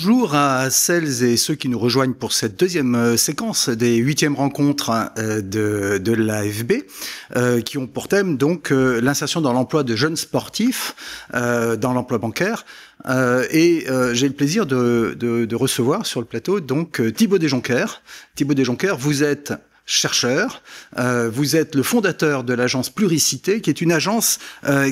Bonjour à celles et ceux qui nous rejoignent pour cette deuxième séquence des 8e rencontres de l'AFB qui ont pour thème donc l'insertion dans l'emploi de jeunes sportifs dans l'emploi bancaire. J'ai le plaisir de recevoir sur le plateau donc Thibaut Desjonckers. Thibaut Desjonckers, vous êtes chercheur, vous êtes le fondateur de l'agence Pluricité, qui est une agence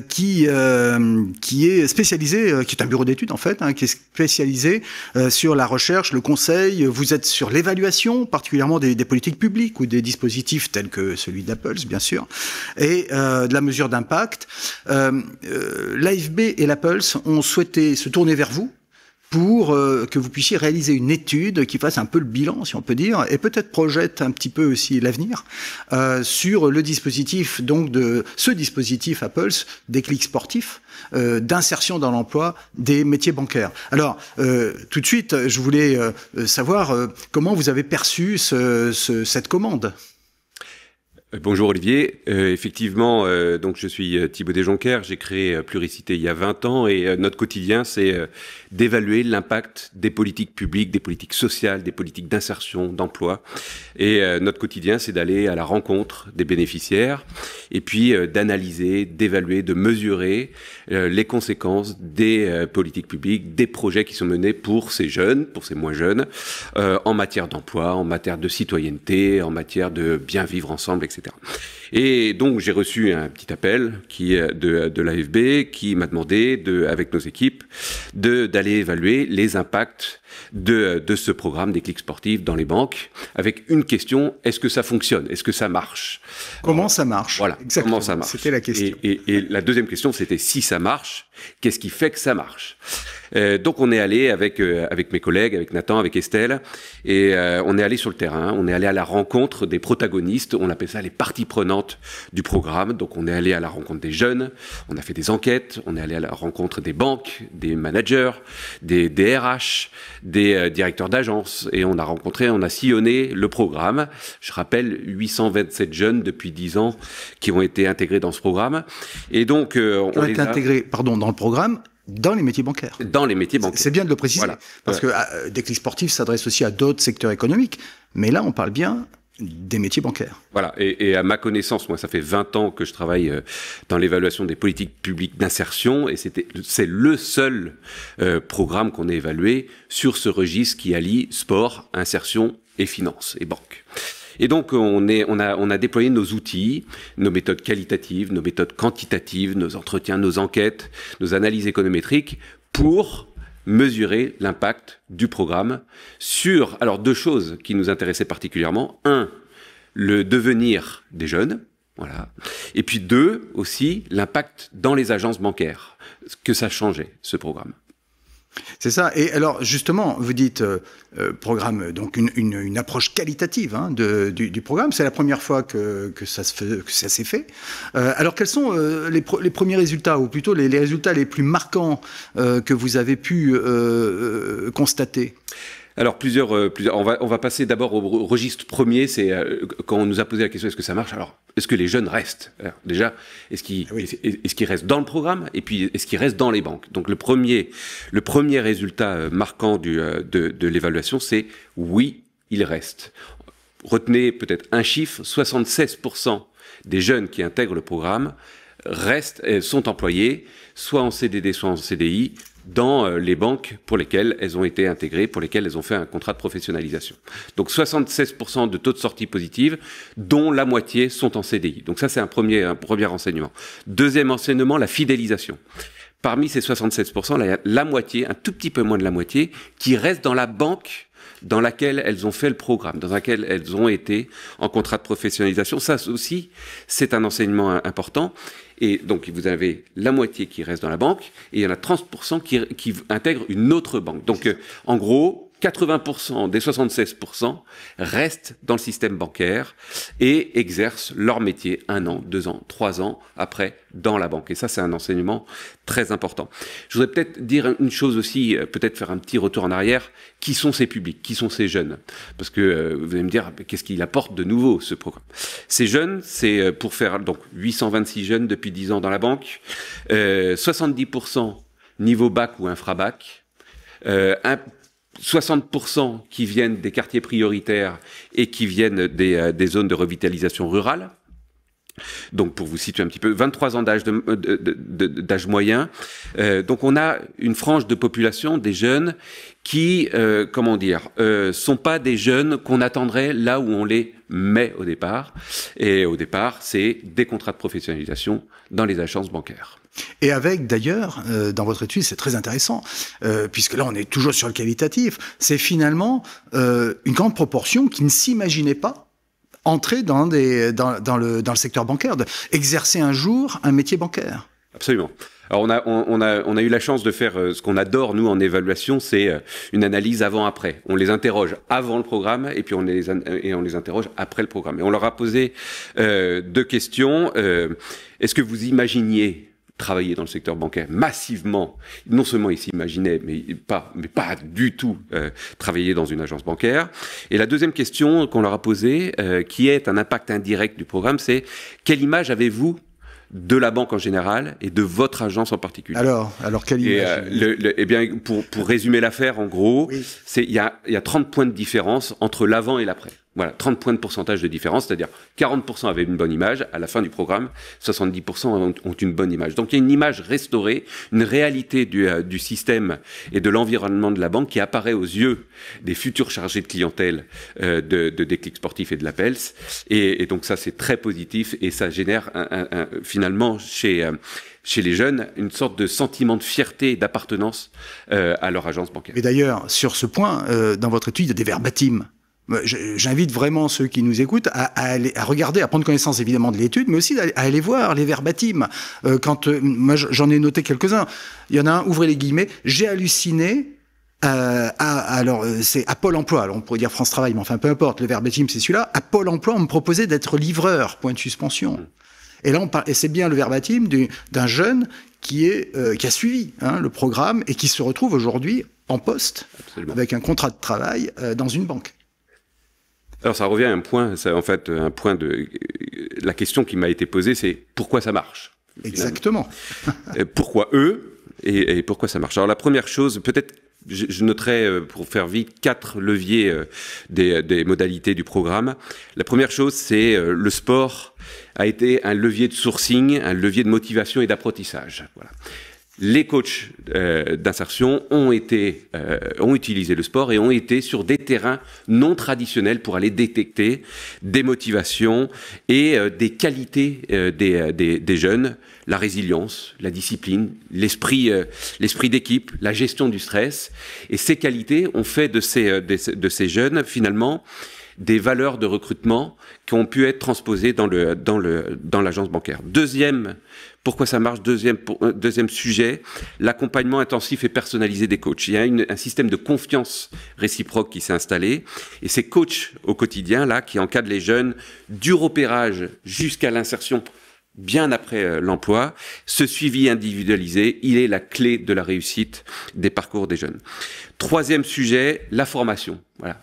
qui est spécialisée, qui est un bureau d'études en fait, qui est spécialisé sur la recherche, le conseil. Vous êtes sur l'évaluation, particulièrement des politiques publiques ou des dispositifs tels que celui d'Apple, bien sûr, et de la mesure d'impact. L'AFB et l'Apple ont souhaité se tourner vers vous pour que vous puissiez réaliser une étude qui fasse un peu le bilan, si on peut dire, et peut-être projette un petit peu aussi l'avenir sur le dispositif, donc de ce dispositif Apple, Déclic sportif, d'insertion dans l'emploi des métiers bancaires. Alors, tout de suite, je voulais savoir comment vous avez perçu cette commande. Bonjour Olivier, effectivement, donc je suis Thibaut Desjonckers, j'ai créé Pluricité il y a 20 ans et notre quotidien c'est d'évaluer l'impact des politiques publiques, des politiques sociales, des politiques d'insertion, d'emploi. Et notre quotidien c'est d'aller à la rencontre des bénéficiaires et puis d'analyser, d'évaluer, de mesurer les conséquences des politiques publiques, des projets qui sont menés pour ces jeunes, pour ces moins jeunes, en matière d'emploi, en matière de citoyenneté, en matière de bien vivre ensemble, etc. Et donc j'ai reçu un petit appel de l'AFB qui m'a demandé, avec nos équipes, d'aller évaluer les impacts de ce programme Déclic sportif dans les banques, avec une question: est-ce que ça fonctionne? Est-ce que ça marche? Comment ça marche? Voilà, exactement. Comment ça marche? C'était la question. Et la deuxième question, c'était si ça marche, qu'est-ce qui fait que ça marche? Donc on est allé avec mes collègues, avec Nathan, avec Estelle, et on est allé sur le terrain, on est allé à la rencontre des protagonistes, on appelle ça les parties prenantes du programme. Donc on est allé à la rencontre des jeunes, on a fait des enquêtes, on est allé à la rencontre des banques, des managers, des RH, des directeurs d'agence, et on a sillonné le programme. Je rappelle 827 jeunes depuis 10 ans qui ont été intégrés dans ce programme. Et donc on a été intégrés, pardon, dans le programme. Dans les métiers bancaires. Dans les métiers bancaires. C'est bien de le préciser, voilà. Parce que Déclic sportif s'adresse aussi à d'autres secteurs économiques, mais là on parle bien des métiers bancaires. Voilà, et à ma connaissance, moi ça fait 20 ans que je travaille dans l'évaluation des politiques publiques d'insertion, et c'est le seul programme qu'on ait évalué sur ce registre qui allie sport, insertion et finance et banque. Et donc, on a déployé nos outils, nos méthodes qualitatives, nos méthodes quantitatives, nos entretiens, nos enquêtes, nos analyses économétriques pour mesurer l'impact du programme sur, alors, deux choses qui nous intéressaient particulièrement. Un, le devenir des jeunes, voilà. Et puis deux, aussi, l'impact dans les agences bancaires, que ça changeait, ce programme. C'est ça. Et alors, justement, vous dites programme, donc une approche qualitative du programme. C'est la première fois que ça s'est fait. Alors, quels sont les premiers résultats, ou plutôt les résultats les plus marquants que vous avez pu constater? Alors plusieurs. On va passer d'abord au registre premier. C'est quand on nous a posé la question: est-ce que ça marche? Alors, est-ce que les jeunes restent? Alors, déjà, est-ce qu'ils restent dans le programme? Et puis, est-ce qu'ils restent dans les banques? Donc, le premier résultat marquant de l'évaluation, c'est oui, ils restent. Retenez peut-être un chiffre: 76% des jeunes qui intègrent le programme sont employés, soit en CDD, soit en CDI, dans les banques pour lesquelles elles ont été intégrées, pour lesquelles elles ont fait un contrat de professionnalisation. Donc 76% de taux de sortie positive, dont la moitié sont en CDI. Donc ça, c'est un premier renseignement. Deuxième enseignement, la fidélisation. Parmi ces 76%, la moitié, un tout petit peu moins de la moitié, qui reste dans la banque dans laquelle elles ont fait le programme, dans laquelle elles ont été en contrat de professionnalisation. Ça aussi, c'est un enseignement important. Et donc, vous avez la moitié qui reste dans la banque, et il y en a 30% qui intègrent une autre banque. Donc, en gros, 80% des 76% restent dans le système bancaire et exercent leur métier 1 an, 2 ans, 3 ans après dans la banque. Et ça, c'est un enseignement très important. Je voudrais peut-être dire une chose aussi, peut-être faire un petit retour en arrière. Qui sont ces publics? Qui sont ces jeunes? Parce que vous allez me dire, qu'est-ce qu'il apporte de nouveau, ce programme? Ces jeunes, c'est pour faire donc 826 jeunes depuis 10 ans dans la banque, 70% niveau bac ou infra-bac, 60% qui viennent des quartiers prioritaires et qui viennent des zones de revitalisation rurale. Donc, pour vous situer un petit peu, 23 ans d'âge moyen. Donc, on a une frange de population, des jeunes, qui, sont pas des jeunes qu'on attendrait là où on les met au départ. Et au départ, c'est des contrats de professionnalisation dans les agences bancaires. Et avec, d'ailleurs, dans votre étude, c'est très intéressant, puisque là, on est toujours sur le qualitatif, c'est finalement une grande proportion qui ne s'imaginait pas entrer dans le secteur bancaire, exercer un jour un métier bancaire. Absolument. Alors on a eu la chance de faire ce qu'on adore nous en évaluation, c'est une analyse avant-après. On les interroge avant le programme et puis on les interroge après le programme. Et on leur a posé 2 questions. Est-ce que vous imaginiez travailler dans le secteur bancaire massivement? Non seulement ils s'imaginaient, mais pas du tout travailler dans une agence bancaire. Et la deuxième question qu'on leur a posée, qui est un impact indirect du programme, c'est quelle image avez-vous de la banque en général et de votre agence en particulier? Alors quelle image? Eh bien, pour résumer l'affaire, en gros, oui. il y a 30 points de différence entre l'avant et l'après. Voilà, 30 points de pourcentage de différence, c'est-à-dire 40% avaient une bonne image, à la fin du programme, 70% ont une bonne image. Donc il y a une image restaurée, une réalité du système et de l'environnement de la banque qui apparaît aux yeux des futurs chargés de clientèle de Déclic Sportif et de l'Appels. Et donc ça, c'est très positif et ça génère finalement chez les jeunes une sorte de sentiment de fierté et d'appartenance à leur agence bancaire. Et d'ailleurs, sur ce point, dans votre étude, il y a des verbatims. J'invite vraiment ceux qui nous écoutent à regarder, à prendre connaissance évidemment de l'étude, mais aussi à aller voir les verbatims. Moi, j'en ai noté quelques-uns. Il y en a un, ouvrez les guillemets, j'ai halluciné. Alors, c'est à Pôle emploi. Alors, on pourrait dire France Travail, mais enfin, peu importe. Le verbatim, c'est celui-là. À Pôle emploi, on me proposait d'être livreur. Point de suspension. Et là, et c'est bien le verbatim d'un jeune qui a suivi le programme et qui se retrouve aujourd'hui en poste. Absolument. Avec un contrat de travail dans une banque. Alors ça revient à un point, un point de la question qui m'a été posée, c'est pourquoi ça marche? Exactement. Pourquoi eux et pourquoi ça marche? Alors la première chose, peut-être je noterai pour faire vite 4 leviers des modalités du programme. La première chose, c'est le sport a été un levier de sourcing, un levier de motivation et d'apprentissage. Voilà. Les coachs d'insertion ont utilisé le sport et ont été sur des terrains non traditionnels pour aller détecter des motivations et des qualités des jeunes, la résilience, la discipline, l'esprit d'équipe, la gestion du stress. Et ces qualités ont fait de ces jeunes, finalement, des valeurs de recrutement qui ont pu être transposées dans l'agence bancaire. Pourquoi ça marche? Deuxième sujet, l'accompagnement intensif et personnalisé des coachs. Il y a un système de confiance réciproque qui s'est installé. Et ces coachs au quotidien, là, qui encadrent les jeunes du repérage jusqu'à l'insertion bien après l'emploi, ce suivi individualisé, il est la clé de la réussite des parcours des jeunes. Troisième sujet, la formation. Voilà.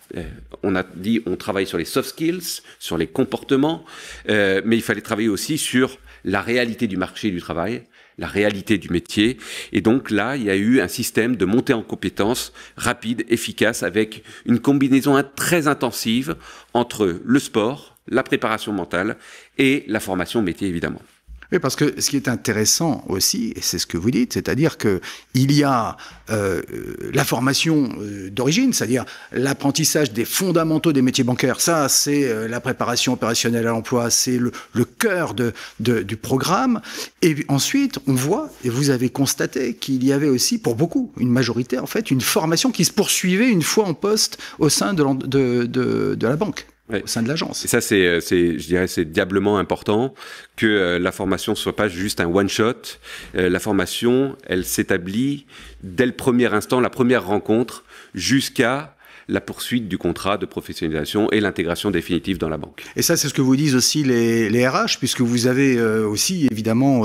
On a dit, on travaille sur les soft skills, sur les comportements, mais il fallait travailler aussi sur la réalité du marché du travail, la réalité du métier. Et donc là, il y a eu un système de montée en compétences rapide, efficace, avec une combinaison très intensive entre le sport, la préparation mentale et la formation métier, évidemment. Oui, parce que ce qui est intéressant aussi, et c'est ce que vous dites, c'est-à-dire que il y a la formation d'origine, c'est-à-dire l'apprentissage des fondamentaux des métiers bancaires. Ça, c'est la préparation opérationnelle à l'emploi, c'est le cœur du programme. Et ensuite, on voit, et vous avez constaté qu'il y avait aussi, pour beaucoup, une majorité, en fait, une formation qui se poursuivait une fois en poste au sein de la banque. Ouais. Au sein de l'agence. Et ça, je dirais, c'est diablement important que la formation soit pas juste un one-shot. La formation, elle s'établit dès le premier instant, la première rencontre, jusqu'à la poursuite du contrat de professionnalisation et l'intégration définitive dans la banque. Et ça, c'est ce que vous disent aussi les RH, puisque vous avez aussi évidemment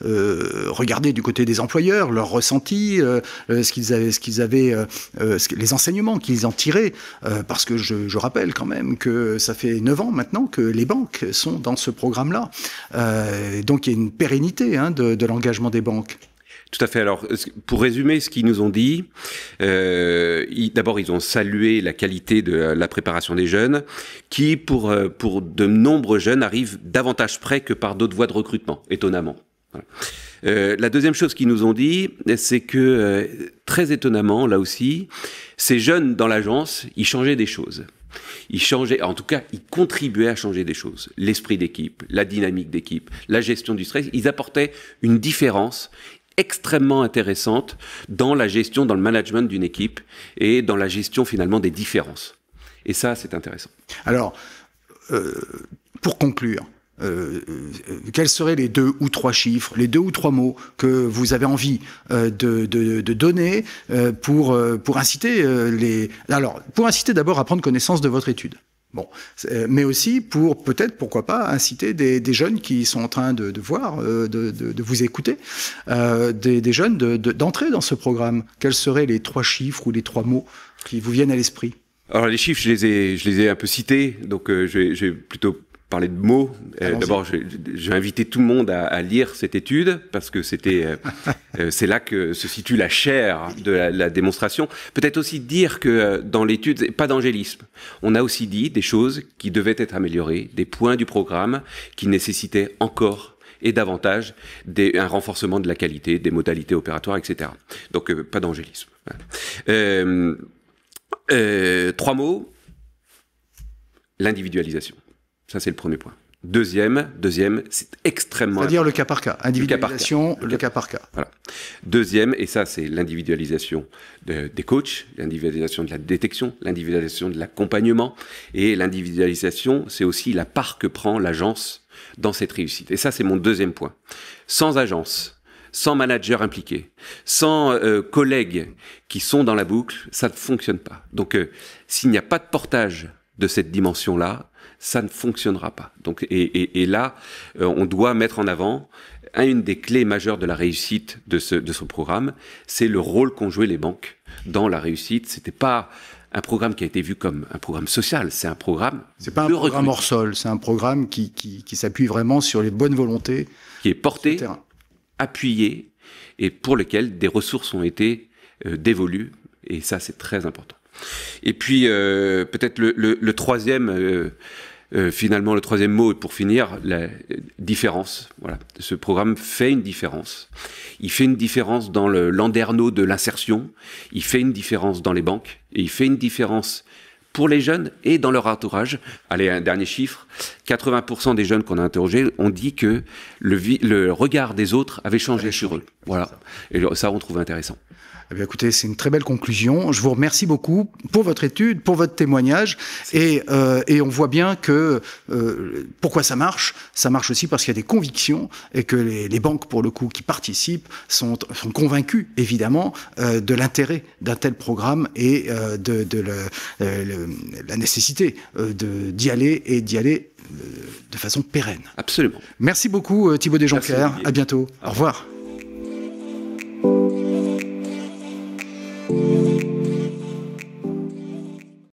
regardé du côté des employeurs, leurs ressentis, les enseignements qu'ils en tiraient, parce que je rappelle quand même que ça fait 9 ans maintenant que les banques sont dans ce programme-là. Donc il y a une pérennité de l'engagement des banques. Tout à fait. Alors, pour résumer ce qu'ils nous ont dit, d'abord, ils ont salué la qualité de la préparation des jeunes, qui, pour de nombreux jeunes, arrivent davantage près que par d'autres voies de recrutement, étonnamment. Voilà. La deuxième chose qu'ils nous ont dit, c'est que, très étonnamment, là aussi, ces jeunes dans l'agence, ils changeaient des choses. Ils changeaient, en tout cas, ils contribuaient à changer des choses. L'esprit d'équipe, la dynamique d'équipe, la gestion du stress, ils apportaient une différence extrêmement intéressante dans la gestion, dans le management d'une équipe et dans la gestion finalement des différences. Et ça, c'est intéressant. Alors, pour conclure, quels seraient les 2 ou 3 chiffres, les 2 ou 3 mots que vous avez envie de donner pour inciter pour inciter d'abord à prendre connaissance de votre étude. Bon, mais aussi pour peut-être, pourquoi pas, inciter des jeunes qui sont en train de voir, de vous écouter, des jeunes d'entrer dans ce programme. Quels seraient les 3 chiffres ou les 3 mots qui vous viennent à l'esprit? Alors les chiffres, je les ai un peu cités, donc je vais plutôt parler de mots. D'abord, j'ai invité tout le monde à lire cette étude parce que c'est là que se situe la chair de la démonstration. Peut-être aussi dire que dans l'étude, pas d'angélisme. On a aussi dit des choses qui devaient être améliorées, des points du programme qui nécessitaient encore et davantage un renforcement de la qualité, des modalités opératoires, etc. Donc, pas d'angélisme. Voilà. 3 mots. L'individualisation. Ça, c'est le premier point. Deuxième, c'est extrêmement... C'est-à-dire le cas par cas. Individualisation, le cas par cas. Voilà. Deuxième, et ça, c'est l'individualisation des coachs, l'individualisation de la détection, l'individualisation de l'accompagnement, et l'individualisation, c'est aussi la part que prend l'agence dans cette réussite. Et ça, c'est mon deuxième point. Sans agence, sans manager impliqué, sans collègues qui sont dans la boucle, ça ne fonctionne pas. Donc, s'il n'y a pas de portage de cette dimension-là, ça ne fonctionnera pas. Donc, et là, on doit mettre en avant une des clés majeures de la réussite de ce programme, c'est le rôle qu'ont joué les banques dans la réussite. C'était pas un programme qui a été vu comme un programme social, c'est un programme... C'est pas un programme hors sol, c'est un programme qui s'appuie vraiment sur les bonnes volontés. Qui est porté, appuyé, et pour lequel des ressources ont été dévolues, et ça, c'est très important. Et puis, peut-être le troisième... finalement, le troisième mot, pour finir, la différence. Voilà. Ce programme fait une différence. Il fait une différence dans le landerneau de l'insertion, il fait une différence dans les banques, et il fait une différence pour les jeunes et dans leur entourage. Allez, un dernier chiffre, 80% des jeunes qu'on a interrogés ont dit que le regard des autres avait changé sur eux. Voilà. Et ça, on trouve intéressant. Eh bien, écoutez, c'est une très belle conclusion. Je vous remercie beaucoup pour votre étude, pour votre témoignage. Et on voit bien que pourquoi ça marche aussi parce qu'il y a des convictions et que les banques, pour le coup, qui participent, sont convaincus, évidemment, de l'intérêt d'un tel programme et de la nécessité d'y aller et d'y aller de façon pérenne. Absolument. Merci beaucoup, Thibaut Desjonckers. À bientôt. Au revoir.